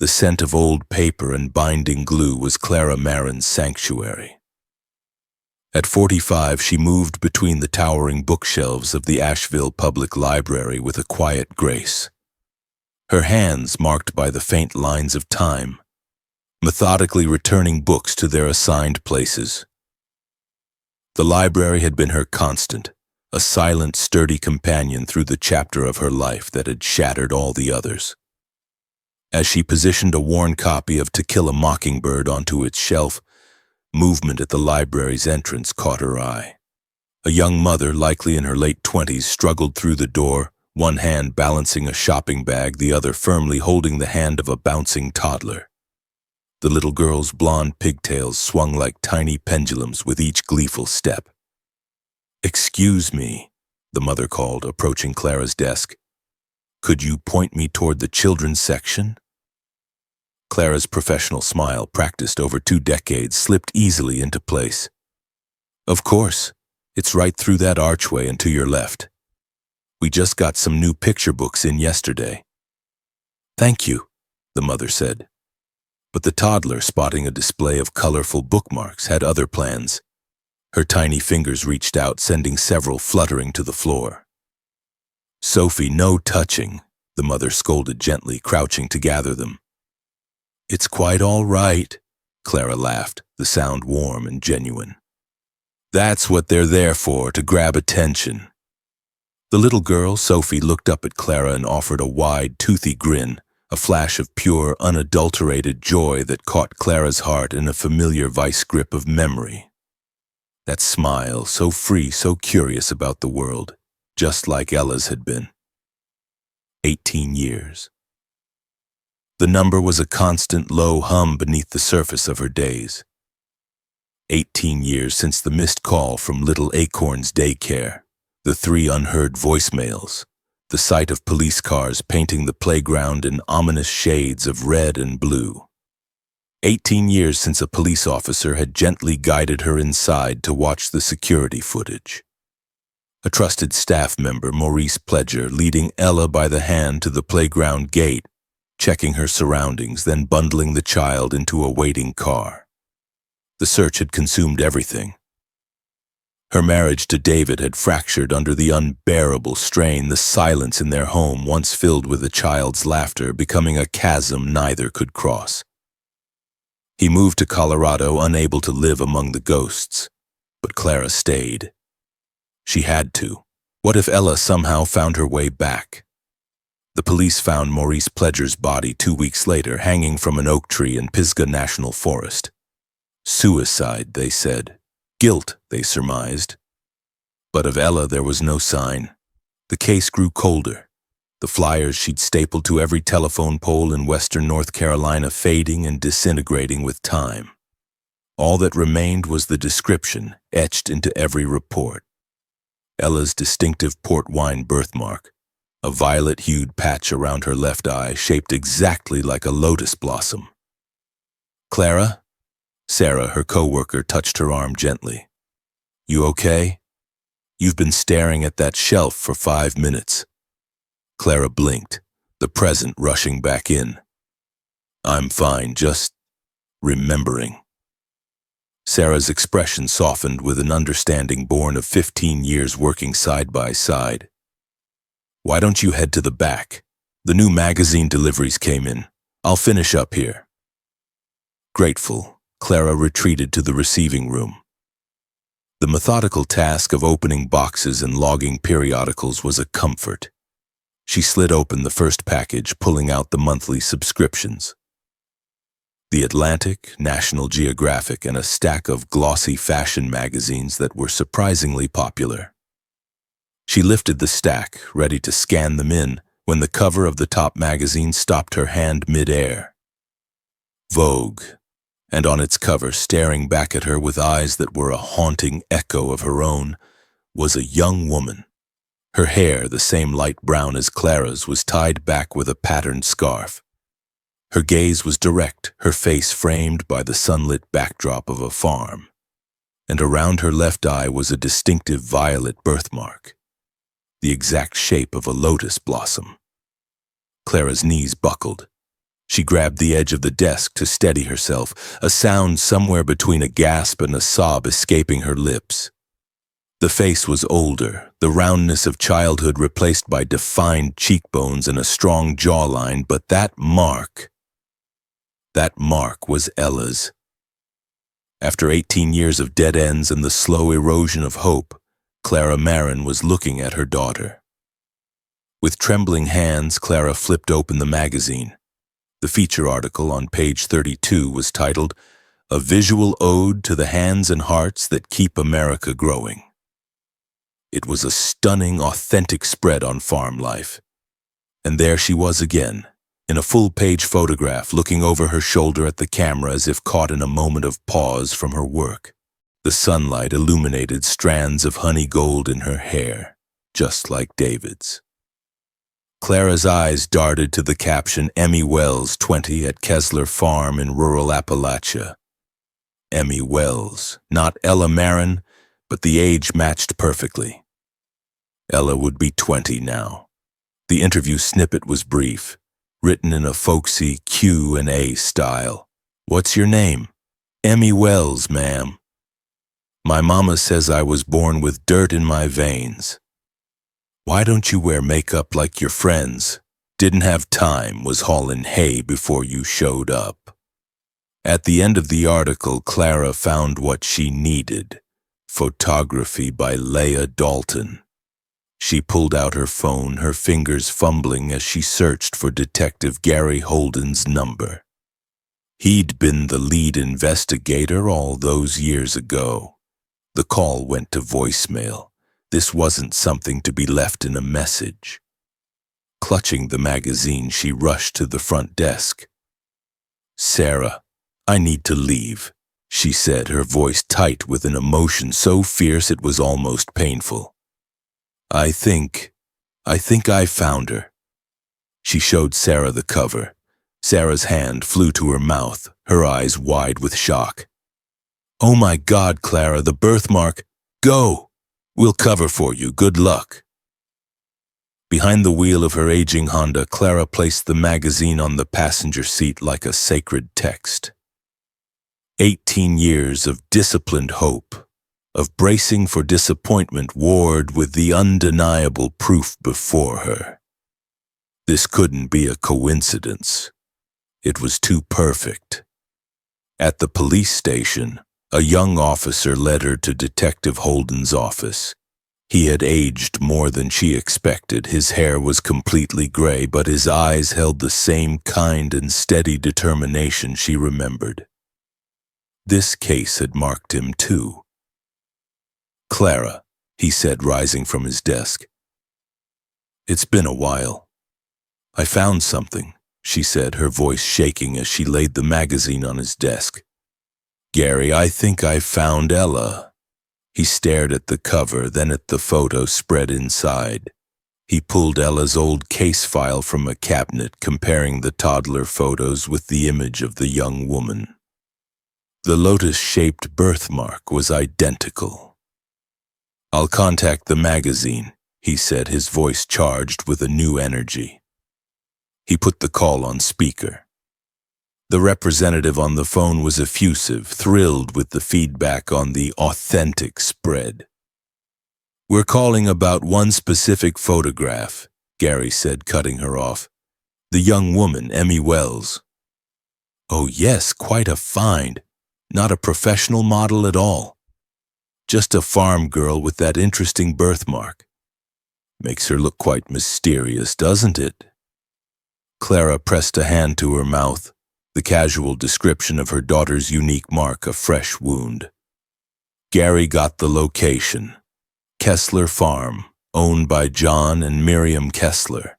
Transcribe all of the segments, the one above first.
The scent of old paper and binding glue was Clara Marin's sanctuary. At 45, she moved between the towering bookshelves of the Asheville Public Library with a quiet grace. Her hands marked by the faint lines of time, methodically returning books to their assigned places. The library had been her constant, a silent, sturdy companion through the chapter of her life that had shattered all the others. As she positioned a worn copy of To Kill a Mockingbird onto its shelf, movement at the library's entrance caught her eye. A young mother, likely in her late 20s, struggled through the door, one hand balancing a shopping bag, the other firmly holding the hand of a bouncing toddler. The little girl's blonde pigtails swung like tiny pendulums with each gleeful step. "Excuse me," the mother called, approaching Clara's desk. "Could you point me toward the children's section?" Clara's professional smile, practiced over 2 decades, slipped easily into place. "Of course. It's right through that archway and to your left. We just got some new picture books in yesterday." "Thank you," the mother said. But the toddler, spotting a display of colorful bookmarks, had other plans. Her tiny fingers reached out, sending several fluttering to the floor. "Sophie, no touching," the mother scolded gently, crouching to gather them. "It's quite all right," Clara laughed, the sound warm and genuine. "That's what they're there for, to grab attention." The little girl, Sophie, looked up at Clara and offered a wide, toothy grin, a flash of pure, unadulterated joy that caught Clara's heart in a familiar vice grip of memory. That smile, so free, so curious about the world, just like Ella's had been. 18 years. The number was a constant low hum beneath the surface of her days. 18 years since the missed call from little Acorn's Daycare, the 3 unheard voicemails, the sight of police cars painting the playground in ominous shades of red and blue. 18 years since a police officer had gently guided her inside to watch the security footage. A trusted staff member, Maurice Pledger, leading Ella by the hand to the playground gate, checking her surroundings, then bundling the child into a waiting car. The search had consumed everything. Her marriage to David had fractured under the unbearable strain, the silence in their home, once filled with a child's laughter, becoming a chasm neither could cross. He moved to Colorado, unable to live among the ghosts, but Clara stayed. She had to. What if Ella somehow found her way back? The police found Maurice Pledger's body 2 weeks later, hanging from an oak tree in Pisgah National Forest. Suicide, they said. Guilt, they surmised. But of Ella there was no sign. The case grew colder, the flyers she'd stapled to every telephone pole in western North Carolina fading and disintegrating with time. All that remained was the description, etched into every report. Ella's distinctive port wine birthmark, a violet-hued patch around her left eye shaped exactly like a lotus blossom. "Clara?" Sarah, her co-worker, touched her arm gently. "You okay? You've been staring at that shelf for 5 minutes." Clara blinked, the present rushing back in. "I'm fine, just remembering." Sarah's expression softened with an understanding born of 15 years working side by side. "Why don't you head to the back? The new magazine deliveries came in. I'll finish up here." Grateful, Clara retreated to the receiving room. The methodical task of opening boxes and logging periodicals was a comfort. She slid open the first package, pulling out the monthly subscriptions. The Atlantic, National Geographic, and a stack of glossy fashion magazines that were surprisingly popular. She lifted the stack, ready to scan them in, when the cover of the top magazine stopped her hand mid-air. Vogue, and on its cover, staring back at her with eyes that were a haunting echo of her own, was a young woman. Her hair, the same light brown as Clara's, was tied back with a patterned scarf. Her gaze was direct, her face framed by the sunlit backdrop of a farm, and around her left eye was a distinctive violet birthmark, the exact shape of a lotus blossom. Clara's knees buckled. She grabbed the edge of the desk to steady herself, a sound somewhere between a gasp and a sob escaping her lips. The face was older, the roundness of childhood replaced by defined cheekbones and a strong jawline, but that mark was Ella's. After 18 years of dead ends and the slow erosion of hope, Clara Marin was looking at her daughter. With trembling hands, Clara flipped open the magazine. The feature article on page 32 was titled, "A Visual Ode to the Hands and Hearts That Keep America Growing." It was a stunning, authentic spread on farm life. And there she was again, in a full-page photograph, looking over her shoulder at the camera as if caught in a moment of pause from her work. The sunlight illuminated strands of honey gold in her hair, just like David's. Clara's eyes darted to the caption, "Emmy Wells, 20, at Kessler Farm in rural Appalachia." Emmy Wells, not Ella Marin, but the age matched perfectly. Ella would be 20 now. The interview snippet was brief, written in a folksy Q&A style. "What's your name?" "Emmy Wells, ma'am." "My mama says I was born with dirt in my veins." "Why don't you wear makeup like your friends?" "Didn't have time, was hauling hay before you showed up." At the end of the article, Clara found what she needed. Photography by Leah Dalton. She pulled out her phone, her fingers fumbling as she searched for Detective Gary Holden's number. He'd been the lead investigator all those years ago. The call went to voicemail. This wasn't something to be left in a message. Clutching the magazine, she rushed to the front desk. "Sarah, I need to leave," she said, her voice tight with an emotion so fierce it was almost painful. I think I found her." She showed Sarah the cover. Sarah's hand flew to her mouth, her eyes wide with shock. "Oh my God, Clara, the birthmark! Go! We'll cover for you. Good luck." Behind the wheel of her aging Honda, Clara placed the magazine on the passenger seat like a sacred text. 18 years of disciplined hope, of bracing for disappointment warred with the undeniable proof before her. This couldn't be a coincidence. It was too perfect. At the police station, a young officer led her to Detective Holden's office. He had aged more than she expected. His hair was completely gray, but his eyes held the same kind and steady determination she remembered. This case had marked him too. "Clara," he said, rising from his desk. "It's been a while. I found something," she said, her voice shaking as she laid the magazine on his desk. "Gary, I think I found Ella." He stared at the cover, then at the photo spread inside. He pulled Ella's old case file from a cabinet, comparing the toddler photos with the image of the young woman. The lotus-shaped birthmark was identical. "I'll contact the magazine," he said, his voice charged with a new energy. He put the call on speaker. The representative on the phone was effusive, thrilled with the feedback on the authentic spread. "We're calling about one specific photograph," Gary said, cutting her off. "The young woman, Emmy Wells." "Oh yes, quite a find. Not a professional model at all. Just a farm girl with that interesting birthmark. Makes her look quite mysterious, doesn't it?" Clara pressed a hand to her mouth, the casual description of her daughter's unique mark, a fresh wound. Gary got the location. Kessler Farm, owned by John and Miriam Kessler.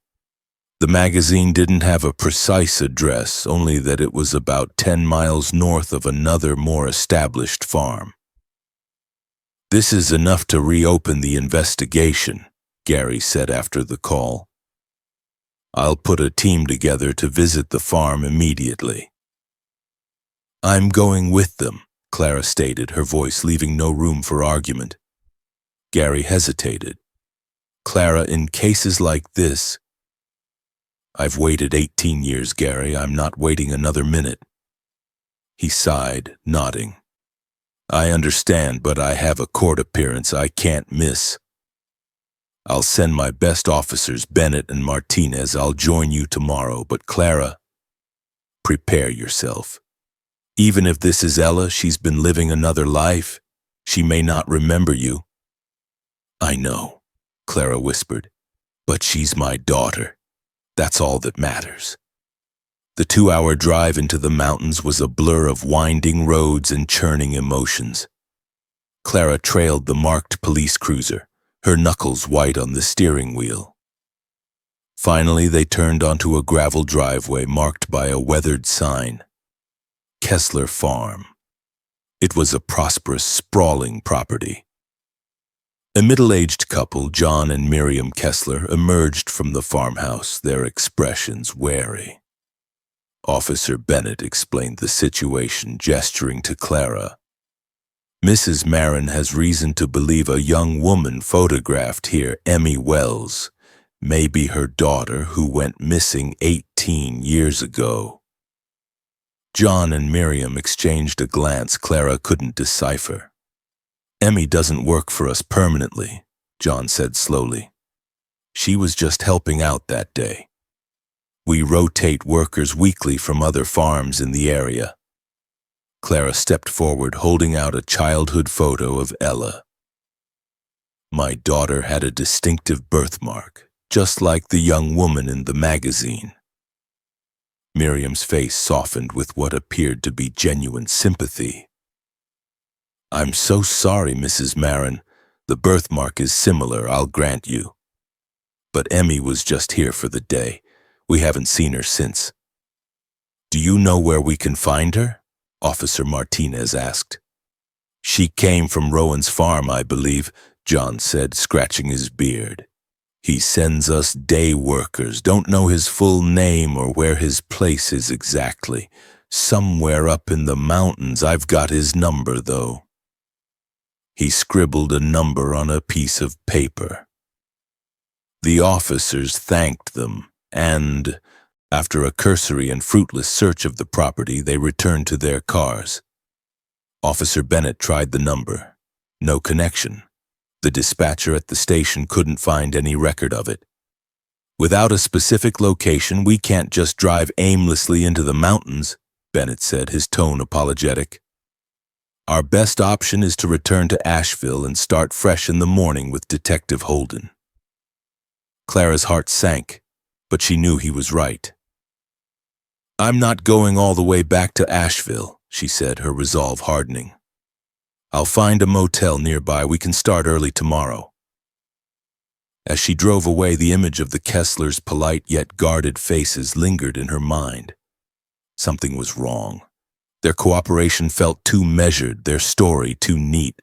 The magazine didn't have a precise address, only that it was about 10 miles north of another, more established farm. "This is enough to reopen the investigation," Gary said after the call. "I'll put a team together to visit the farm immediately." "I'm going with them," Clara stated, her voice leaving no room for argument. Gary hesitated. "Clara, in cases like this..." I've waited 18 years, Gary. I'm not waiting another minute. He sighed, nodding. I understand, but I have a court appearance I can't miss. I'll send my best officers, Bennett and Martinez. I'll join you tomorrow, but Clara, prepare yourself. Even if this is Ella, she's been living another life. She may not remember you. I know, Clara whispered, but she's my daughter. That's all that matters. The 2-hour drive into the mountains was a blur of winding roads and churning emotions. Clara trailed the marked police cruiser, her knuckles white on the steering wheel. Finally, they turned onto a gravel driveway marked by a weathered sign. Kessler Farm. It was a prosperous, sprawling property. A middle-aged couple, John and Miriam Kessler, emerged from the farmhouse, their expressions wary. Officer Bennett explained the situation, gesturing to Clara. Mrs. Marin has reason to believe a young woman photographed here, Emmy Wells, may be her daughter who went missing 18 years ago. John and Miriam exchanged a glance Clara couldn't decipher. Emmy doesn't work for us permanently, John said slowly. She was just helping out that day. We rotate workers weekly from other farms in the area. Clara stepped forward, holding out a childhood photo of Ella. My daughter had a distinctive birthmark, just like the young woman in the magazine. Miriam's face softened with what appeared to be genuine sympathy. I'm so sorry, Mrs. Marin. The birthmark is similar, I'll grant you. But Emmy was just here for the day. We haven't seen her since. Do you know where we can find her? Officer Martinez asked. She came from Rowan's farm, I believe, John said, scratching his beard. He sends us day workers, don't know his full name or where his place is exactly. Somewhere up in the mountains. I've got his number, though. He scribbled a number on a piece of paper. The officers thanked them, and, after a cursory and fruitless search of the property, they returned to their cars. Officer Bennett tried the number. No connection. The dispatcher at the station couldn't find any record of it. Without a specific location, we can't just drive aimlessly into the mountains, Bennett said, his tone apologetic. Our best option is to return to Asheville and start fresh in the morning with Detective Holden. Clara's heart sank, but she knew he was right. I'm not going all the way back to Asheville, she said, her resolve hardening. I'll find a motel nearby. We can start early tomorrow. As she drove away, the image of the Kesslers' polite yet guarded faces lingered in her mind. Something was wrong. Their cooperation felt too measured, their story too neat.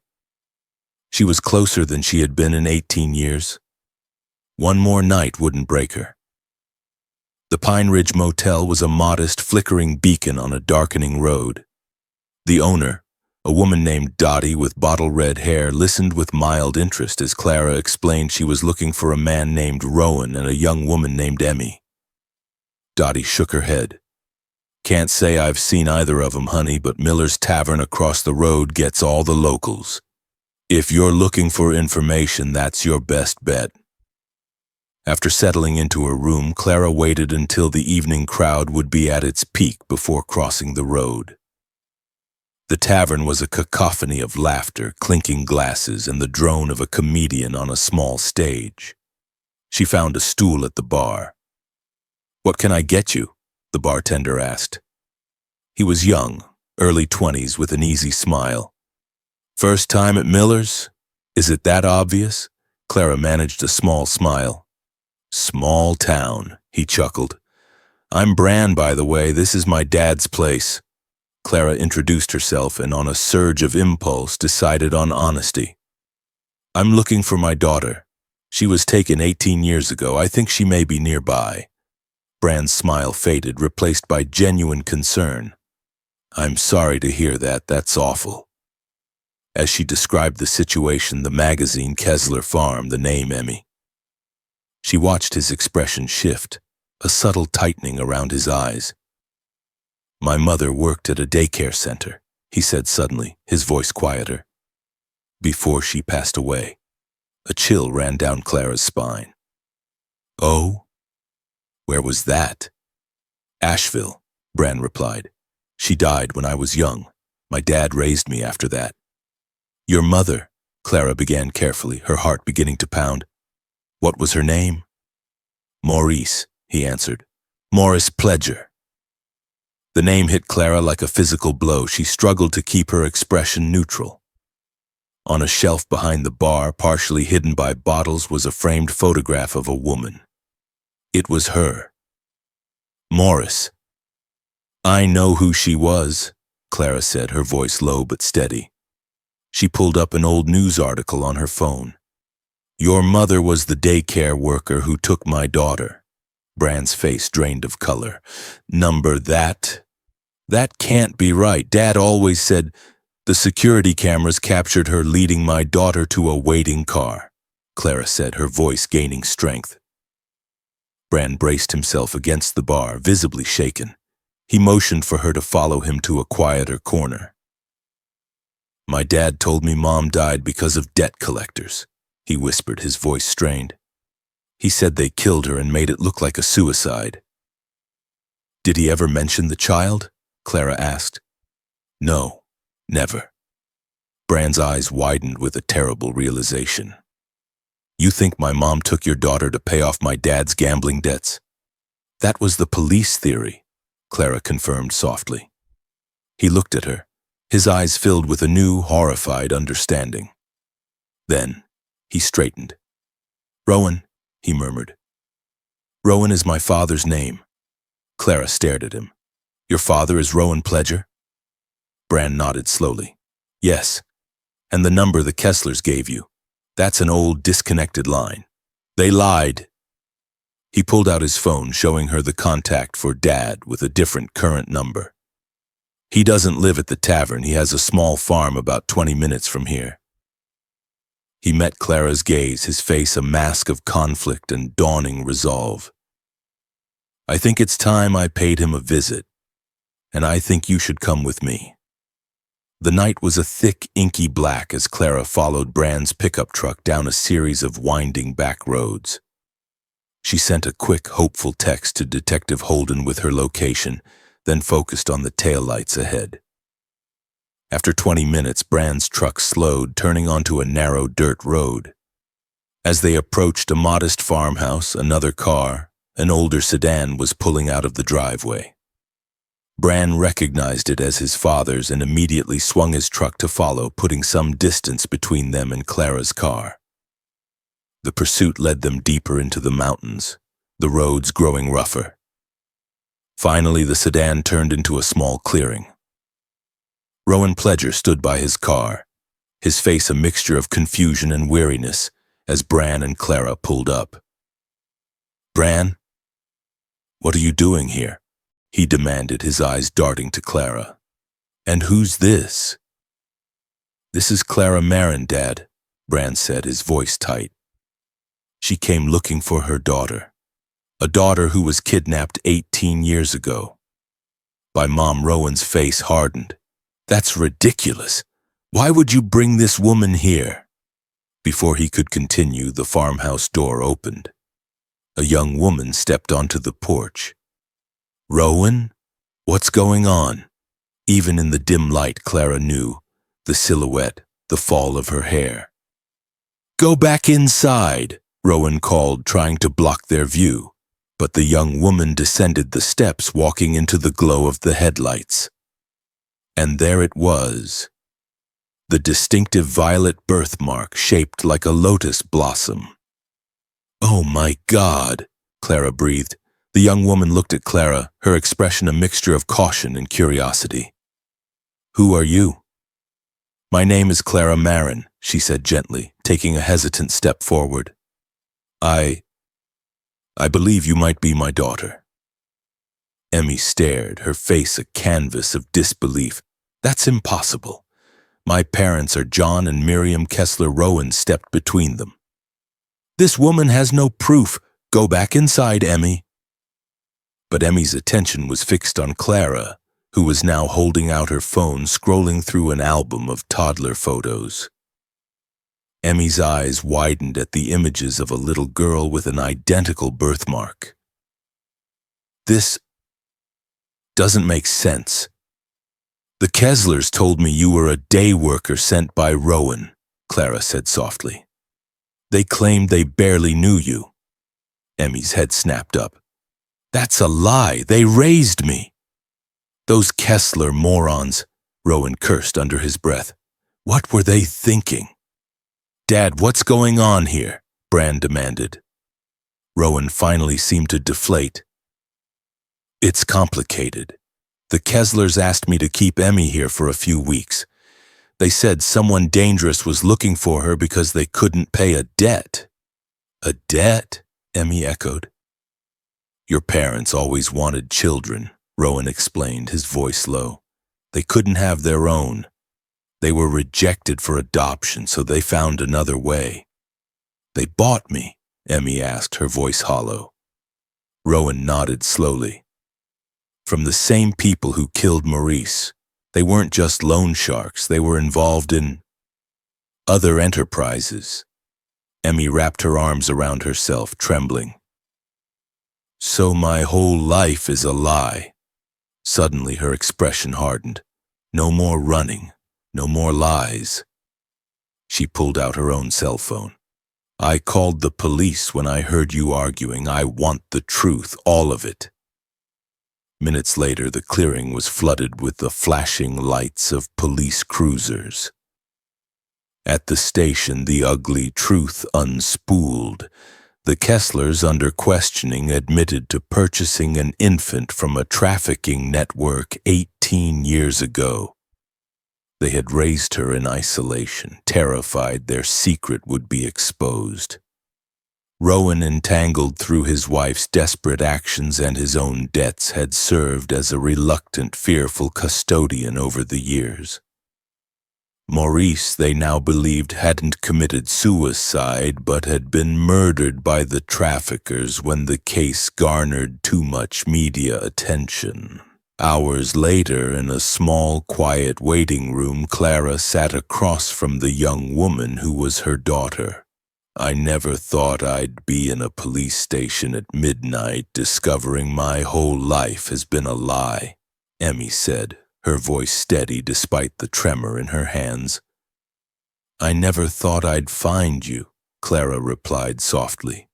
She was closer than she had been in 18 years. One more night wouldn't break her. The Pine Ridge Motel was a modest, flickering beacon on a darkening road. The owner, a woman named Dottie with bottle-red hair, listened with mild interest as Clara explained she was looking for a man named Rowan and a young woman named Emmy. Dottie shook her head. Can't say I've seen either of 'em, honey, but Miller's Tavern across the road gets all the locals. If you're looking for information, that's your best bet. After settling into her room, Clara waited until the evening crowd would be at its peak before crossing the road. The tavern was a cacophony of laughter, clinking glasses, and the drone of a comedian on a small stage. She found a stool at the bar. What can I get you? The bartender asked. He was young, early 20s, with an easy smile. First time at Miller's? Is it that obvious? Clara managed a small smile. Small town, he chuckled. I'm Bran, by the way. This is my dad's place. Clara introduced herself and, on a surge of impulse, decided on honesty. I'm looking for my daughter. She was taken 18 years ago. I think she may be nearby. Bran's smile faded, replaced by genuine concern. I'm sorry to hear that. That's awful. As she described the situation, the magazine Kessler Farm, the name Emmy. She watched his expression shift, a subtle tightening around his eyes. "My mother worked at a daycare center," he said suddenly, his voice quieter. "Before she passed away." A chill ran down Clara's spine. "Oh? Where was that?" "Asheville," Bran replied. "She died when I was young. My dad raised me after that." "Your mother," Clara began carefully, her heart beginning to pound. "What was her name?" "Maurice," he answered. "Morris Pledger." The name hit Clara like a physical blow. She struggled to keep her expression neutral. On a shelf behind the bar, partially hidden by bottles, was a framed photograph of a woman. It was her. Morris. "I know who she was," Clara said, her voice low but steady. She pulled up an old news article on her phone. "Your mother was the daycare worker who took my daughter." Bran's face drained of color. "Number that? That can't be right. Dad always said the security cameras captured her leading my daughter to a waiting car," Clara said, her voice gaining strength. Bran braced himself against the bar, visibly shaken. He motioned for her to follow him to a quieter corner. "My dad told me Mom died because of debt collectors," he whispered, his voice strained. "He said they killed her and made it look like a suicide." "Did he ever mention the child?" Clara asked. "No, never." Bran's eyes widened with a terrible realization. "You think my mom took your daughter to pay off my dad's gambling debts?" "That was the police theory," Clara confirmed softly. He looked at her, his eyes filled with a new, horrified understanding. Then he straightened. "Rowan," he murmured. "Rowan is my father's name." Clara stared at him. "Your father is Rowan Pledger?" Bran nodded slowly. "Yes. And the number the Kesslers gave you. That's an old, disconnected line. They lied." He pulled out his phone, showing her the contact for Dad with a different current number. "He doesn't live at the tavern. He has a small farm about 20 minutes from here." He met Clara's gaze, his face a mask of conflict and dawning resolve. "I think it's time I paid him a visit, and I think you should come with me." The night was a thick, inky black as Clara followed Bran's pickup truck down a series of winding back roads. She sent a quick, hopeful text to Detective Holden with her location, then focused on the taillights ahead. After 20 minutes, Bran's truck slowed, turning onto a narrow dirt road. As they approached a modest farmhouse, another car, an older sedan, was pulling out of the driveway. Bran recognized it as his father's and immediately swung his truck to follow, putting some distance between them and Clara's car. The pursuit led them deeper into the mountains, the roads growing rougher. Finally, the sedan turned into a small clearing. Rowan Pledger stood by his car, his face a mixture of confusion and weariness, as Bran and Clara pulled up. "Bran, what are you doing here?" he demanded, his eyes darting to Clara. "And who's this?" "This is Clara Marin, Dad," Bran said, his voice tight. "She came looking for her daughter, a daughter who was kidnapped 18 years ago." By Mom, Rowan's face hardened. "That's ridiculous. Why would you bring this woman here?" Before he could continue, the farmhouse door opened. A young woman stepped onto the porch. "Rowan? What's going on?" Even in the dim light, Clara knew the silhouette, the fall of her hair. "Go back inside," Rowan called, trying to block their view, but the young woman descended the steps, walking into the glow of the headlights. And there it was, the distinctive violet birthmark shaped like a lotus blossom. "Oh my God," Clara breathed. The young woman looked at Clara, her expression a mixture of caution and curiosity. "Who are you?" "My name is Clara Marin," she said gently, taking a hesitant step forward. I believe you might be my daughter." Emmy stared, her face a canvas of disbelief. "That's impossible. My parents are John and Miriam Kessler." Rowan stepped between them. "This woman has no proof. Go back inside, Emmy." But Emmy's attention was fixed on Clara, who was now holding out her phone, scrolling through an album of toddler photos. Emmy's eyes widened at the images of a little girl with an identical birthmark. This doesn't make sense. The Kesslers told me you were a day worker sent by Rowan, Clara said softly. They claimed they barely knew you. Emmy's head snapped up. That's a lie. They raised me. Those Kessler morons, Rowan cursed under his breath. What were they thinking? Dad, what's going on here? Brand demanded. Rowan finally seemed to deflate. It's complicated. The Kesslers asked me to keep Emmy here for a few weeks. They said someone dangerous was looking for her because they couldn't pay a debt. A debt? Emmy echoed. Your parents always wanted children, Rowan explained, his voice low. They couldn't have their own. They were rejected for adoption, so they found another way. They bought me, Emmy asked, her voice hollow. Rowan nodded slowly. From the same people who killed Maurice. They weren't just loan sharks, they were involved in other enterprises. Emmy wrapped her arms around herself, trembling. So my whole life is a lie. Suddenly her expression hardened. No more running, no more lies. She pulled out her own cell phone. I called the police when I heard you arguing. I want the truth, all of it. Minutes later, the clearing was flooded with the flashing lights of police cruisers. At the station, the ugly truth unspooled. The Kesslers, under questioning, admitted to purchasing an infant from a trafficking network 18 years ago. They had raised her in isolation, terrified their secret would be exposed. Rowan, entangled through his wife's desperate actions and his own debts, had served as a reluctant, fearful custodian over the years. Maurice, they now believed, hadn't committed suicide but had been murdered by the traffickers when the case garnered too much media attention. Hours later, in a small, quiet waiting room, Clara sat across from the young woman who was her daughter. I never thought I'd be in a police station at midnight discovering my whole life has been a lie, Emmy said, her voice steady despite the tremor in her hands. I never thought I'd find you, Clara replied softly.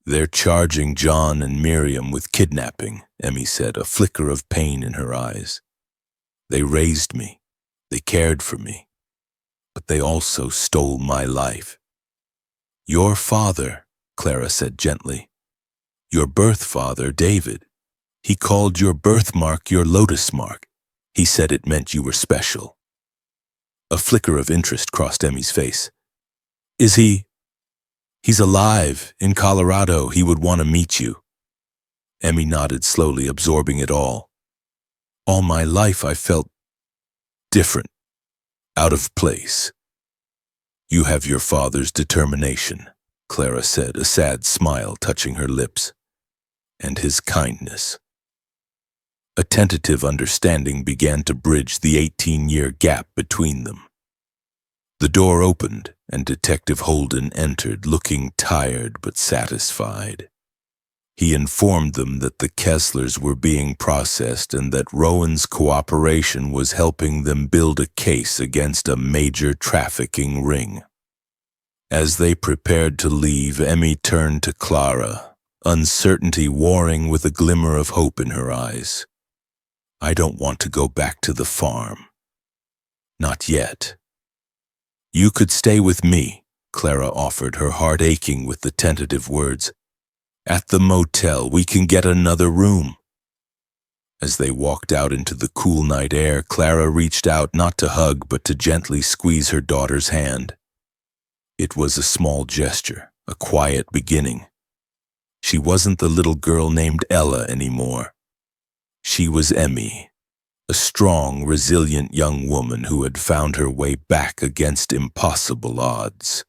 They're charging John and Miriam with kidnapping, Emmy said, a flicker of pain in her eyes. They raised me. They cared for me. But they also stole my life. Your father, Clara said gently. Your birth father, David. He called your birthmark your lotus mark. He said it meant you were special. A flicker of interest crossed Emmy's face. Is he? He's alive. In Colorado. He would want to meet you. Emmy nodded slowly, absorbing it all. All my life I felt different, out of place. You have your father's determination, Clara said, a sad smile touching her lips, and his kindness. A tentative understanding began to bridge the 18-year gap between them. The door opened, and Detective Holden entered, looking tired but satisfied. He informed them that the Kesslers were being processed and that Rowan's cooperation was helping them build a case against a major trafficking ring. As they prepared to leave, Emmy turned to Clara, uncertainty warring with a glimmer of hope in her eyes. I don't want to go back to the farm. Not yet. You could stay with me, Clara offered, her heart aching with the tentative words. At the motel, we can get another room. As they walked out into the cool night air, Clara reached out not to hug but to gently squeeze her daughter's hand. It was a small gesture, a quiet beginning. She wasn't the little girl named Ella anymore. She was Emmy, a strong, resilient young woman who had found her way back against impossible odds.